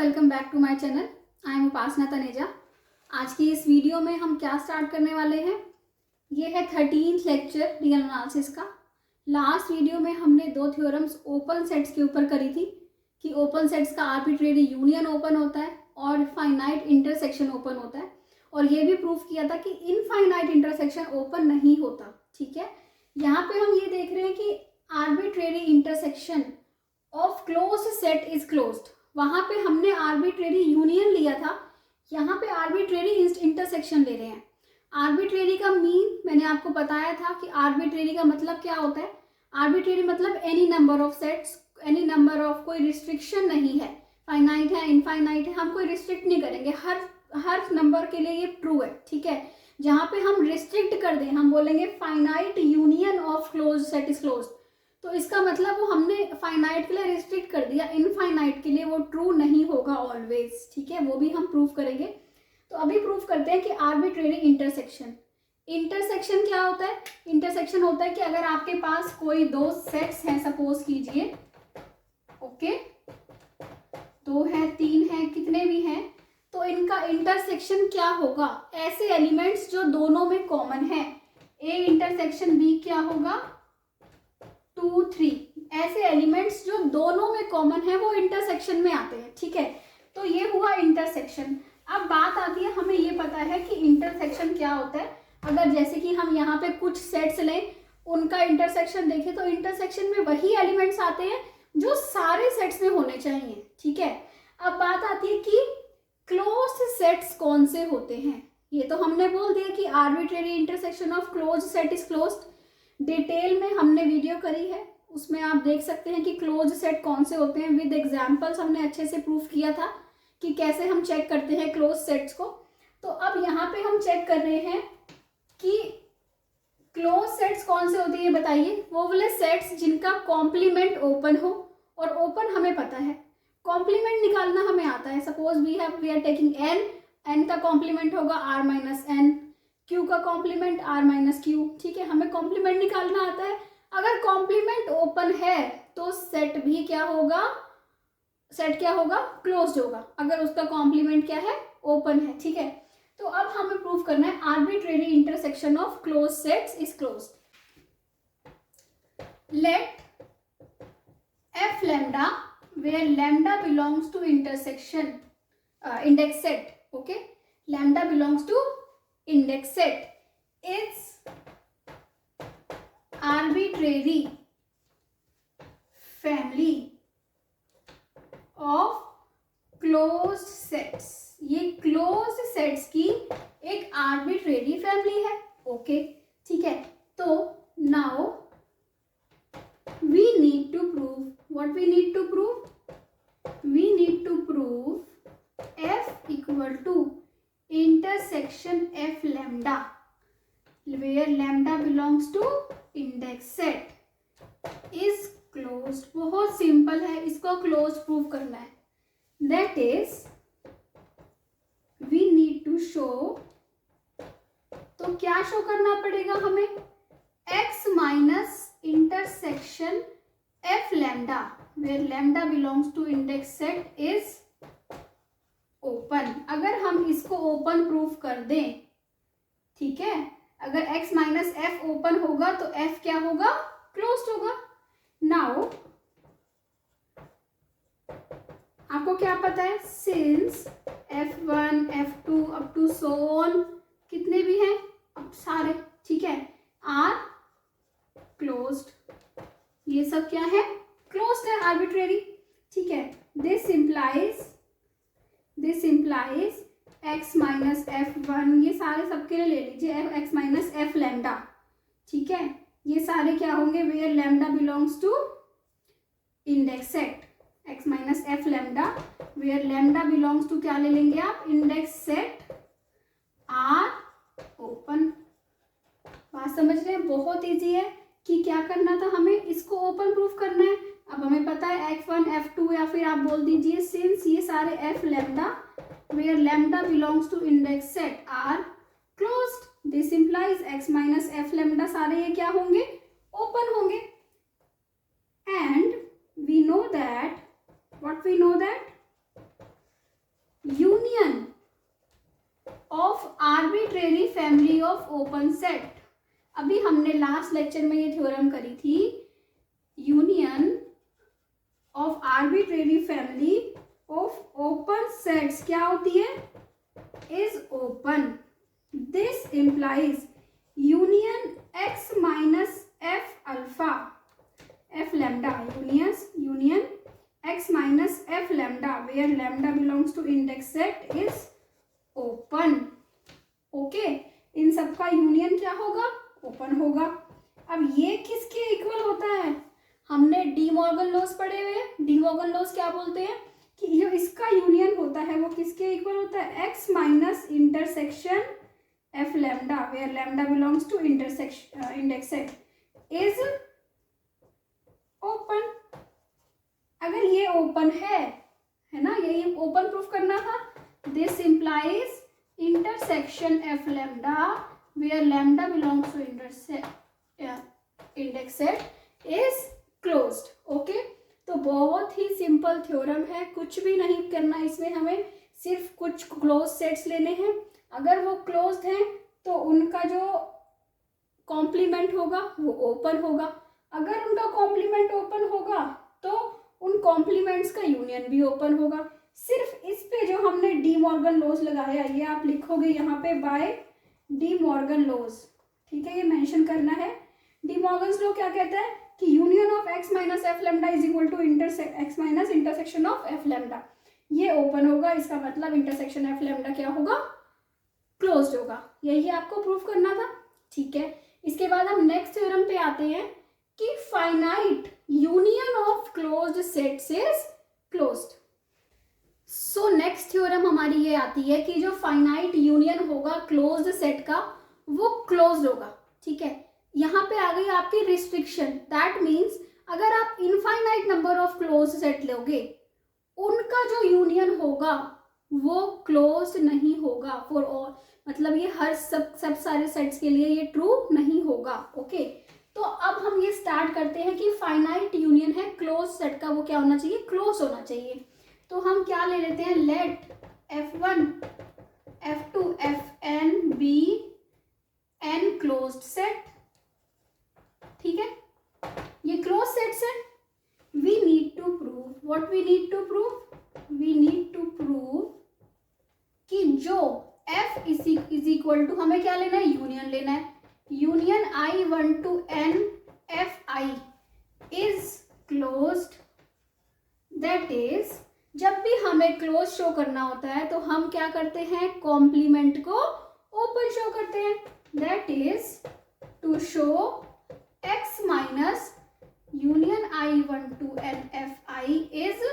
Welcome back to my channel. I am Upasana Taneja. आज की इस वीडियो में हम क्या स्टार्ट करने वाले हैं, ये है 13th लेक्चर रियल एनालिसिस का। लास्ट वीडियो में हमने दो थ्योरम्स ओपन सेट्स के ऊपर करी थी कि ओपन सेट्स का आर्बिट्रेरी यूनियन ओपन होता है और फाइनाइट इंटरसेक्शन ओपन होता है, और ये भी प्रूफ किया था कि इनफाइनाइट इंटरसेक्शन ओपन नहीं होता। ठीक है, यहाँ पे हम ये देख रहे हैं कि arbitrary intersection of close set is closed. वहां पे हमने आर्बिट्रेरी यूनियन लिया था, यहाँ पे आर्बिट्रेरी इंटरसेक्शन ले रहे हैं। आर्बिट्रेरी का मीन मैंने आपको बताया था कि आर्बिट्रेरी का मतलब क्या होता है। आर्बिट्रेरी मतलब any number of sets, any number of, कोई रिस्ट्रिक्शन नहीं है, फाइनाइट है इनफाइनाइट है, हम कोई रिस्ट्रिक्ट नहीं करेंगे, हर नंबर के लिए ये ट्रू है। ठीक है, जहाँ पे हम रिस्ट्रिक्ट कर दें हम बोलेंगे finite union of close set is closed, तो इसका मतलब वो हमने फाइनाइट के लिए रिस्ट्रिक्ट कर दिया, इनफाइनाइट के लिए वो ट्रू नहीं होगा ऑलवेज। ठीक है, वो भी हम प्रूफ करेंगे। तो अभी प्रूफ करते हैं कि आर्बिट्रेरी इंटरसेक्शन। इंटरसेक्शन क्या होता है? इंटरसेक्शन होता है कि अगर आपके पास कोई दो सेट्स हैं, सपोज कीजिए, ओके, दो है, तीन है, कितने भी हैं, तो इनका इंटरसेक्शन क्या होगा? ऐसे एलिमेंट्स जो दोनों में कॉमन है, ए इंटरसेक्शन बी क्या होगा? 2, 3, ऐसे एलिमेंट्स जो दोनों में कॉमन है वो इंटरसेक्शन में आते हैं। ठीक है, तो ये हुआ इंटरसेक्शन। अब बात आती है, हमें ये पता है कि इंटरसेक्शन क्या होता है। अगर जैसे कि हम यहाँ पे कुछ सेट्स लें, उनका इंटरसेक्शन देखें, तो इंटरसेक्शन में वही एलिमेंट्स आते हैं जो सारे सेट्स में होने चाहिए। ठीक है, अब बात आती है कि क्लोज्ड सेट्स कौन से होते हैं। ये तो हमने बोल दिया कि arbitrary intersection of close set is closed. Detail में हमने वीडियो करी है, उसमें आप देख सकते हैं कि क्लोज सेट कौन से होते हैं, विद एग्जांपल्स हमने अच्छे से प्रूफ किया था कि कैसे हम चेक करते हैं क्लोज सेट्स को। तो अब यहाँ पे हम चेक कर रहे हैं कि क्लोज सेट्स कौन से होते हैं। ये बताइए, वो वाले सेट्स जिनका कॉम्प्लीमेंट ओपन हो, और ओपन हमें पता है, कॉम्प्लीमेंट निकालना हमें आता है। Suppose we are taking n का कॉम्प्लीमेंट होगा आर माइनस एन, क्यू का कॉम्प्लीमेंट आर माइनस क्यू। ठीक है, हमें कॉम्प्लीमेंट निकालना आता है। अगर कॉम्प्लीमेंट ओपन है तो सेट भी क्या होगा? सेट क्या होगा? क्लोज्ड होगा, अगर उसका कॉम्प्लीमेंट क्या है? ओपन है। ठीक है, तो अब हमें प्रूव करना है arbitrary intersection of close sets is closed. Let f lambda where lambda belongs to intersection index set, okay, lambda belongs to index set is arbitrary family of closed sets। ये closed sets की एक arbitrary family है। Okay, ठीक है, तो now we need to prove, what we need to prove? We need to prove f equal to intersection f lambda where lambda belongs to index set is closed। बहुत simple है, इसको close prove करना है। That is we need to show, तो क्या show करना पड़ेगा हमें? x माइनस इंटरसेक्शन f lambda where lambda belongs to index set is open. अगर हम इसको ओपन प्रूफ कर दें, ठीक है, अगर x माइनस एफ ओपन होगा तो f क्या होगा? क्लोज्ड होगा। नाउ आपको क्या पता है? Since f1 f2 up to so on, कितने भी हैं अब सारे, ठीक है, आर क्लोज्ड। ये सब क्या है? क्लोज्ड है, आर्बिट्रेरी। ठीक है, this implies x minus f1, ये सारे सबके लिए ले लीजिए, x माइनस f लैम्डा। ठीक है, ये सारे क्या होंगे? Where lambda belongs to index set, x minus f lambda where lambda belongs to, क्या ले लेंगे आप? Index set are open. बात समझ रहे हैं? बहुत इजी है कि क्या करना था हमें, इसको ओपन प्रूफ करना है। अब हमें पता है f1 f2, या फिर आप बोल दीजिए सिंस ये सारे f lambda where lambda belongs to index set are closed, this implies x minus f lambda सारे ये क्या होंगे? ओपन होंगे। and we know that, what we know that of open set. अभी हमने लास्ट लेक्चर में ये थ्योरम करी थी, union of arbitrary family of open sets क्या होती है, is open. This implies union x minus F alpha F lambda, union x minus f lambda where lambda belongs to index set is open। Okay, इन सब का union क्या होगा, open होगा। अब ये किसके इक्वल होता है, हमने डी मॉर्गन लॉस पढ़े हुए हैं। डी मॉर्गन लॉस क्या बोलते हैं कि जो इसका यूनियन होता है वो किसके इक्वल होता है, x माइनस इंटरसेक्शन f lambda where lambda belongs to intersection index set is open. अगर ये ओपन है ना, यही ओपन प्रूफ करना था। This implies intersection f lambda where lambda belongs to index set is closed. Okay, तो बहुत ही सिंपल थ्योरम है, कुछ भी नहीं करना इसमें, हमें सिर्फ कुछ क्लोज सेट्स लेने हैं। अगर वो क्लोज्ड हैं तो उनका जो कॉम्प्लीमेंट होगा वो ओपन होगा। अगर उनका कॉम्प्लीमेंट ओपन होगा तो उन कॉम्प्लीमेंट्स का यूनियन भी ओपन होगा। सिर्फ इस पे जो हमने डी मॉर्गन लॉस लगाया, ये आप लिखोगे यहाँ पे बाय डी मॉर्गन लॉस, ठीक है, ये मेंशन करना है। डी मॉर्गन्स लॉ क्या कहता है कि union of x minus f lambda is equal to x minus intersection of f lambda, ये ओपन होगा। इसका मतलब इंटरसेक्शन एफ लैम्डा क्या होगा, क्लोज्ड होगा। यही आपको प्रूफ करना था, ठीक है। इसके बाद हम नेक्स्ट थ्योरम पे आते हैं कि finite union of closed sets is closed. So next theorem हमारी ये आती है कि जो फाइनाइट यूनियन होगा क्लोज्ड सेट का वो क्लोज्ड होगा, ठीक है। यहाँ पे आ गई आपकी रिस्ट्रिक्शन, दैट मीन्स अगर आप infinite number of closed set लोगे, उनका जो यूनियन होगा वो क्लोज्ड नहीं होगा फॉर ऑल, मतलब ये हर सब सारे सेट्स के लिए ये ट्रू नहीं होगा। ओके, तो अब हम ये स्टार्ट करते हैं कि फाइनाइट यूनियन है क्लोज सेट का, वो क्या होना चाहिए, क्लोज होना चाहिए। तो हम क्या ले लेते हैं, let f1 f2 fn be n closed set, ठीक है, ये क्लोज सेट्स है। We need to prove, what we need to prove, we need to prove कि जो f इज इक्वल टू, हमें क्या लेना है, यूनियन लेना है। Union I1 to N Fi is closed, that is जब भी हमें क्लोज शो करना होता है तो हम क्या करते हैं, कॉम्प्लीमेंट को ओपन शो करते हैं। That is to show x minus union I1 to N Fi is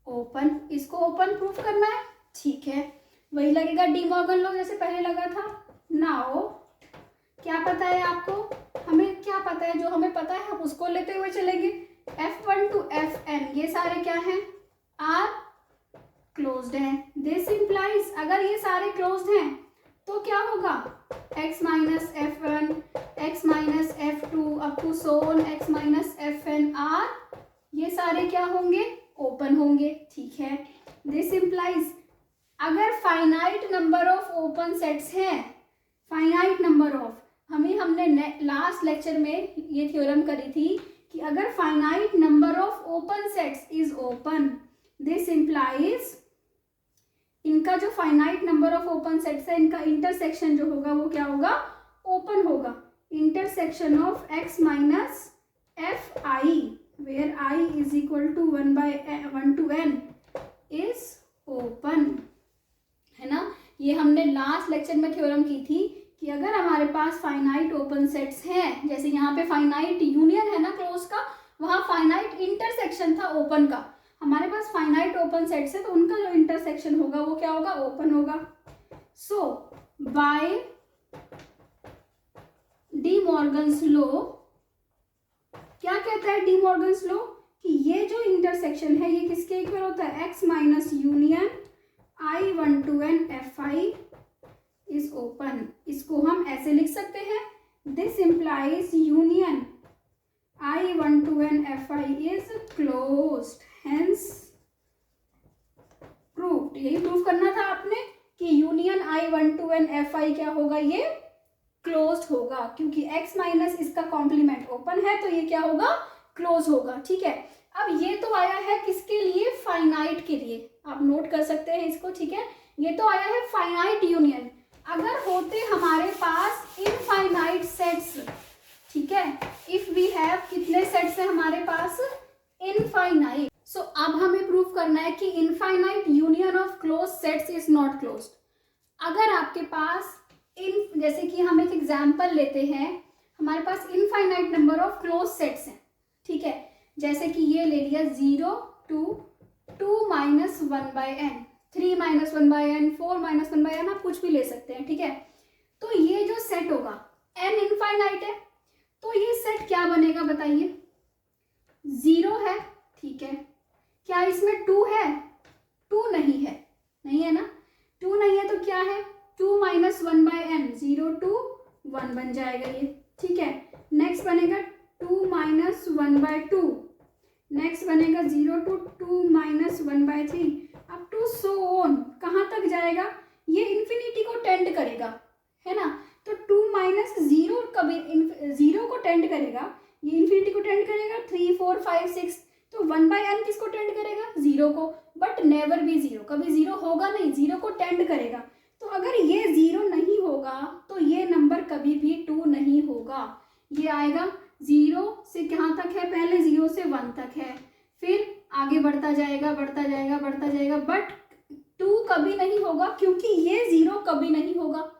open, इसको ओपन प्रूफ करना है, ठीक है। वही लगेगा डी मॉर्गन लॉ जैसे पहले लगा था। नाउ क्या पता है आपको, हमें क्या पता है, जो हमें पता है हम उसको लेते हुए चलेंगे। F1 to Fn ये सारे क्या हैं, आर क्लोज्ड हैं। दिस इम्प्लाइज अगर ये सारे क्लोज्ड हैं तो क्या होगा, x minus F1 x minus F2 up to so on x minus Fn are, ये सारे क्या होंगे, ओपन होंगे, ठीक है। दिस इम्प्लाइज अगर finite number of open sets हैं, फाइनाइट नंबर ऑफ, हमने लास्ट लेक्चर में ये थ्योरम करी थी कि अगर finite number of open sets is open, this implies इनका जो finite number of open sets है, इनका इंटरसेक्शन जो होगा वो क्या होगा, ओपन होगा। Intersection of x minus f i where i is equal to 1 to n is open, है ना। ये हमने लास्ट लेक्चर में थ्योरम की थी कि अगर हमारे पास फाइनाइट ओपन सेट्स हैं, जैसे यहाँ पे फाइनाइट यूनियन है ना क्लोज का, वहाँ फाइनाइट इंटरसेक्शन था ओपन का, हमारे पास फाइनाइट ओपन सेट्स है तो उनका जो इंटरसेक्शन होगा वो क्या होगा, ओपन होगा। सो बाय डी मॉर्गन्स लॉ क्या कहता है, डी मॉर्गन्स लॉ कि ये जो इंटरसेक्शन है ये किसके इक्वल होता है, x minus union I1 to N Fi is open. इसको हम ऐसे लिख सकते हैं, this implies union I1 to N Fi is closed, hence proved. यही प्रूव करना था आपने कि union union I12 and Fi क्या होगा, ये क्लोज्ड होगा, क्योंकि x माइनस इसका कॉम्प्लीमेंट ओपन है तो ये क्या होगा, क्लोज होगा। ठीक है, अब ये तो आया है किसके लिए, फाइनाइट के लिए, आप नोट कर सकते हैं इसको। ठीक है, ये तो आया है फाइनाइट यूनियन। अगर होते हमारे पास इनफाइनाइट सेट्स, ठीक है, इफ वी हैव, कितने सेट्स है हमारे पास, इनफाइनाइट। सो अब हमें प्रूव करना है कि infinite union of close sets is not closed. अगर आपके पास जैसे कि हम एक एग्जाम्पल लेते हैं, हमारे पास infinite number of close sets हैं। ठीक है, जैसे कि ये ले लिया 0 2 2 minus 1/n, 3 minus 1/n, 4 minus 1/n, आप कुछ भी ले सकते हैं। ठीक है, तो ये जो सेट होगा n इनफाइनाइट है, तो ये सेट क्या बनेगा बताइए, 0 है। ठीक है, क्या इसमें 2 है, 2 नहीं है, नहीं है ना, 2 नहीं है तो क्या है, 2 माइनस 1/n, 0 2 1 बन जाएगा ये। ठीक है, नेक्स्ट बनेगा 2 माइनस 1/2, नेक्स्ट बनेगा 0 to 2 minus 1/3 up to so on. कहाँ तक जाएगा, ये इन्फिनिटी को टेंड करेगा, है ना। तो 2 माइनस 0 कभी 0 को टेंड करेगा, ये इन्फिनिटी को टेंड करेगा, 3 4 5 6, तो 1/n किसको टेंड करेगा, 0 को, बट नेवर भी 0, कभी 0 होगा नहीं, 0 को टेंड करेगा। तो अगर ये 0 नहीं होगा तो ये नंबर कभी भी 2 नहीं होगा, ये आएगा 0 से कहाँ तक है, पहले 0 से 1 तक है, फिर आगे बढ़ता जाएगा बढ़ता जाएगा बढ़ता जाएगा, बट 2 कभी नहीं होगा, क्योंकि ये 0 कभी नहीं होगा,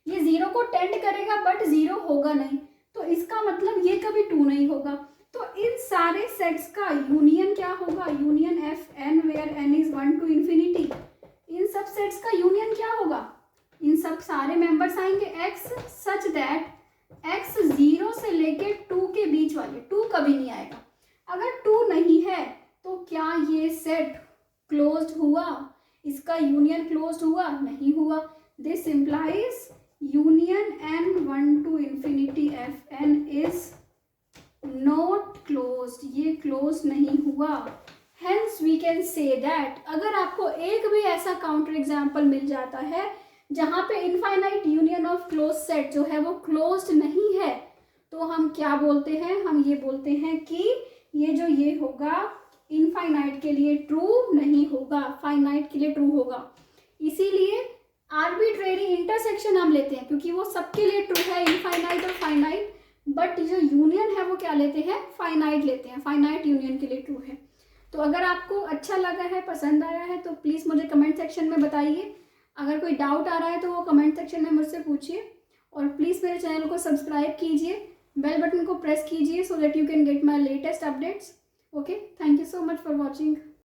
ये 0 को टेंड करेगा बट 0 होगा नहीं, तो इसका मतलब ये कभी 2 नहीं होगा। तो इन सारे सेट्स का यूनियन क्या होगा, union Fn where n is 1 to infinity, इन सब सेट्स का यूनियन क्या होगा, इन सब सारे मेंबर्स आएंगे x सच दैट x 0 से लेके 2 के बीच वाले, 2 कभी नहीं आएगा। अगर 2 नहीं है तो क्या ये सेट क्लोज्ड हुआ, इसका यूनियन क्लोज्ड हुआ, नहीं हुआ। This implies union n1 to infinity Fn is not closed, ये क्लोज नहीं हुआ। Hence we can say that, अगर आपको एक भी ऐसा काउंटर एग्जाम्पल मिल जाता है जहाँ पे infinite union of close set जो है वो क्लोज्ड नहीं है, तो हम क्या बोलते हैं, हम ये बोलते हैं कि ये जो ये होगा इनफाइनाइट के लिए ट्रू नहीं होगा, फाइनाइट के लिए ट्रू होगा। इसीलिए आर्बिट्रेरी इंटरसेक्शन हम लेते हैं, क्योंकि वो सबके लिए ट्रू है, इनफाइनाइट और फाइनाइट, बट जो यूनियन है वो क्या लेते हैं, फाइनाइट लेते हैं, फाइनाइट यूनियन के लिए ट्रू है। तो अगर आपको अच्छा लगा है, पसंद आया है, तो प्लीज़ मुझे कमेंट सेक्शन में बताइए। अगर कोई डाउट आ रहा है तो वो कमेंट सेक्शन में मुझसे पूछिए, और प्लीज़ मेरे चैनल को सब्सक्राइब कीजिए, बेल बटन को प्रेस कीजिए, so that you can get my latest updates. Okay, thank you so much for watching.